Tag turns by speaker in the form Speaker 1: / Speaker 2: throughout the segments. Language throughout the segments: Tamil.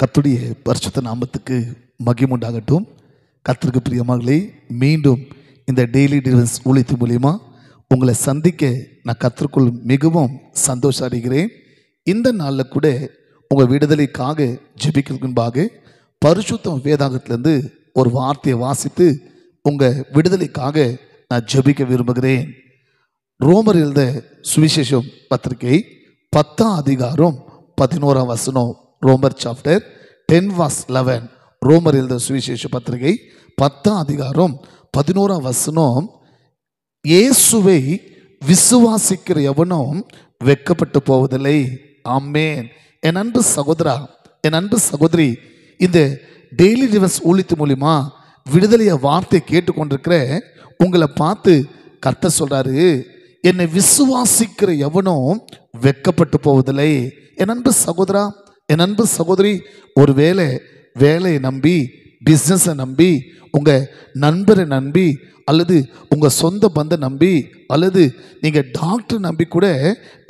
Speaker 1: கர்த்தருடைய பரிசுத்த நாமத்துக்கு மகிமை உண்டாகட்டும். கர்த்தருக்கு பிரியமானவர்களே, மீண்டும் இந்த டெய்லி டிவைன்ஸ் ஊழியத்தின் மூலியமா உங்களை சந்திக்க நான் கர்த்தருக்குள் மிகவும் சந்தோஷம் அடைகிறேன். இந்த நாளில் கூட உங்கள் விடுதலைக்காக ஜெபிக்கிறதுக்கு முன்பாக பரிசுத்த வேதாகத்திலேருந்து ஒரு வார்த்தையை வாசித்து உங்கள் விடுதலைக்காக நான் ஜெபிக்க விரும்புகிறேன். ரோமர் எழுத சுவிசேஷம் பத்திரிகை 10ஆம் அதிகாரம் 11ஆம் வசனம். ரோமர் சாப்டர் 10:11. ரோமர் எழுத சுவிசேஷ பத்திரிகை 10ஆம் அதிகாரம் 11ஆம் வசனம். இயேசுவை விசுவாசிக்கிற எவனும் வெட்கப்பட்டு போவதில்லை. ஆமென். என் அன்பு சகோதரா, என் அன்பு சகோதரி, இந்த டெய்லி டிவைன்ஸ் ஊழியத்து மூலியமா விடுதலைய வார்த்தை கேட்டுக்கொண்டிருக்கிற உங்களை பார்த்து கர்த்தர் சொல்றாரு, என்னை விசுவாசிக்கிற எவனும் வெட்கப்பட்டு போவதில்லை. என் அன்பு சகோதரா, என் அன்பு சகோதரி, ஒரு வேலையை நம்பி, பிஸ்னஸை நம்பி, உங்கள் நண்பரை நம்பி, அல்லது உங்கள் சொந்த பந்தை நம்பி, அல்லது நீங்கள் டாக்டர் நம்பி கூட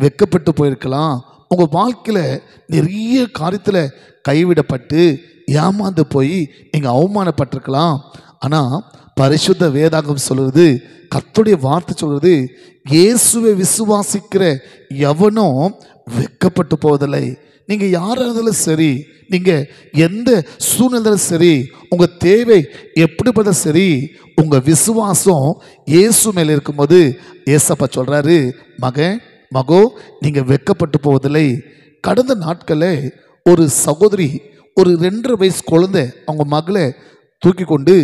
Speaker 1: வெட்கப்பட்டு போயிருக்கலாம். உங்கள் வாழ்க்கையில் நிறைய காரியத்தில் கைவிடப்பட்டு ஏமாந்து போய் நீங்கள் அவமானப்பட்டிருக்கலாம். ஆனால் பரிசுத்த வேதாகம் சொல்கிறது, கர்த்தருடைய வார்த்தை சொல்கிறது, இயேசுவை விசுவாசிக்கிற எவனும் வெட்கப்பட்டு போவதில்லை. நீங்கள் யாராக இருந்தாலும் சரி, நீங்கள் எந்த சூழ்நிலையிலும் சரி, உங்கள் தேவை எப்படிப்பட்ட சரி, உங்கள் விசுவாசம் இயேசு மேலே இருக்கும்போது ஏசப்பா சொல்கிறாரு, மகோ நீங்கள் வெட்கப்பட்டு போவதில்லை. கடந்த நாட்களில் ஒரு சகோதரி ஒரு 2.5 வயசு குழந்தை அவங்க மகளை தூக்கி கொண்டு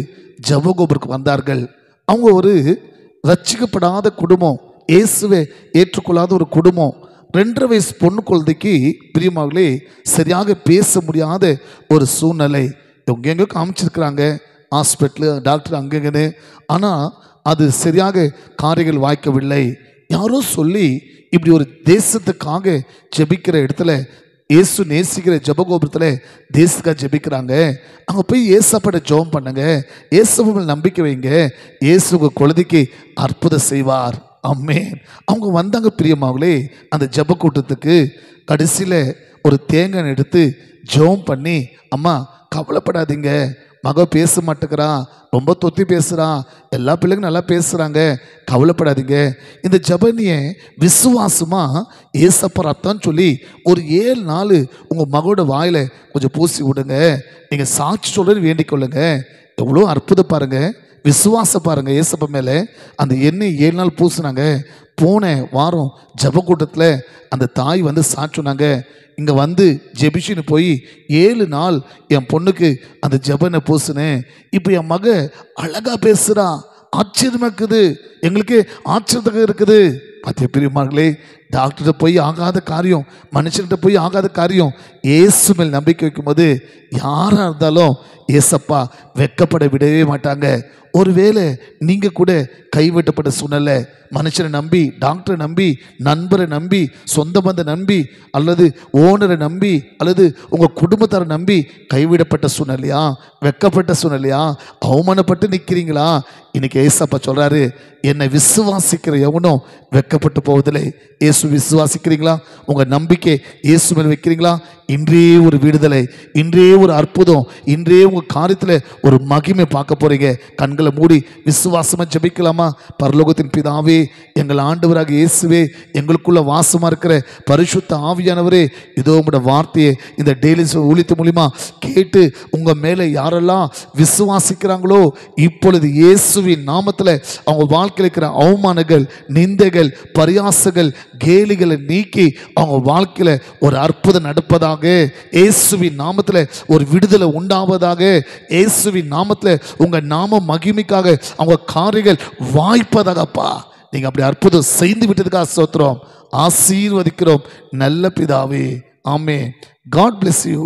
Speaker 1: ஜெபகோபுரத்துக்கு வந்தார்கள். அவங்க ஒரு ரட்சிக்கப்படாத குடும்பம், இயேசுவை ஏற்றுக்கொள்ளாத ஒரு குடும்பம். 2.5 வயசு பொண்ணு குழந்தைக்கு பிரியமாகவே சரியாக பேச முடியாத ஒரு சூழ்நிலை. இவங்க எங்கே காமிச்சிருக்கிறாங்க, ஹாஸ்பிட்டலு, டாக்டர் அங்கங்கன்னு. ஆனால் அது சரியாக காரியங்கள் வாய்க்கவில்லை. யாரோ சொல்லி இப்படி ஒரு தேசத்துக்காக ஜெபிக்கிற இடத்துல, இயேசு நேசிக்கிற ஜெபகோபுரத்தில் தேசத்துக்காக ஜெபிக்கிறாங்க. அங்கே போய் ஏசப்பட ஜெபம் பண்ணுங்க, இயேசுவை நம்பிக்கை வைங்க, இயேசு குழந்தைக்கு அற்புதம் செய்வார். ஆமென். அவங்க வந்தாங்க பிரியமாவங்களே அந்த ஜெப கூட்டத்துக்கு. கடைசியில் ஒரு தேங்காய் எடுத்து ஜெபம் பண்ணி, அம்மா கவலைப்படாதீங்க, மக பேச மாட்டேங்கிறா, ரொம்ப தொத்தி பேசுகிறா, எல்லா பிள்ளைங்களும் நல்லா பேசுகிறாங்க, கவலைப்படாதீங்க. இந்த ஜெபனியை விசுவாசமாக ஏசப்பா ரத்தம்னு சொல்லி ஒரு 7 நாள் உங்கள் மகளோட வாயில் கொஞ்சம் பூசி விடுங்க, நீங்கள் சாட்சி சொல்கிறேன்னு வேண்டிக் கொள்ளுங்க. எவ்வளோ அற்புதம் பாருங்கள், விசுவாசம் பாருங்கள். ஏசப்பா மேலே அந்த எண்ணெய் 7 நாள் பூசினாங்க. போன வாரம் ஜெப கூட்டத்தில் அந்த தாய் வந்து சாட்சினாங்க, இங்கே வந்து ஜெபிஷின்னு போய் 7 நாள் என் பொண்ணுக்கு அந்த ஜெபனை பூசினேன், இப்போ என் மக அழகாக பேசுகிறா, ஆச்சரியமாக இருக்குது, எங்களுக்கு ஆச்சரியமாக இருக்குது. பார்த்திய பிரியமார்களே, டாக்டர்கிட்ட போய் ஆகாத காரியம், மனுஷன்கிட்ட போய் ஆகாத காரியம், இயேசு மேல் நம்பிக்கை வைக்கும்போது யாராக இருந்தாலும் ஏசப்பா வெட்கப்பட விடவே மாட்டாங்க. ஒருவேளை நீங்கள் கூட கைவிட்டப்பட்ட சூழ்நிலை, மனுஷனை நம்பி, டாக்டரை நம்பி, நண்பரை நம்பி, சொந்த பந்தை நம்பி, அல்லது ஓனரை நம்பி, அல்லது உங்கள் குடும்பத்தாரை நம்பி கைவிடப்பட்ட சூழ்நிலையா, வெட்கப்பட்ட சூழ்நிலையா, அவமானப்பட்டு நிற்கிறீங்களா? இன்னைக்கு ஏசப்பா சொல்கிறாரு, என்னை விசுவாசிக்கிற எவனும் வெட்கப்பட்டு போவதில்லை. இயேசு விசுவாசிக்கிறீங்களா? உங்கள் நம்பிக்கை இயேசு மேல் வைக்கிறீங்களா? இன்றே ஒரு விடுதலை, இன்றே ஒரு அற்புதம், இன்றே உங்கள் காரியத்தில் ஒரு மகிமை பார்க்க போகிறீங்க. கண்களை மூடி விசுவாசமாக ஜெபிக்கலாமா? பரலோகத்தின் பிதாவே, எங்கள் ஆண்டவராக இயேசுவே, எங்களுக்குள்ள வாசமாக இருக்கிற பரிசுத்த ஆவியானவரே, இதோ உங்களோட வார்த்தையை இந்த டெய்லி ஊழியத்து மூலிமா கேட்டு உங்கள் மேலே யாரெல்லாம் விசுவாசிக்கிறாங்களோ, இப்பொழுது இயேசுவின் நாமத்தில் அவங்க வாழ்க்கையில் இருக்கிற அவமானங்கள், நிந்தைகள், பரியாசங்கள், கேலிகளை நீக்கி அவங்க வாழ்க்கையில் ஒரு அற்புதம் நடப்பதாக, இயேசுவின் நாமத்தில் ஒரு விடுதலை உண்டாவதாக, இயேசுவின் நாமத்தில் உங்கள் நாம மகிமைக்காக அவங்க காரியங்கள் வாய்ப்பதாகப்பா. நீங்கள் அப்படி அற்புதம் செய்து விட்டதுக்காக ஸ்தோத்திரம், ஆசீர்வதிக்கிறோம் நல்ல பிதாவே. ஆமென். God bless you.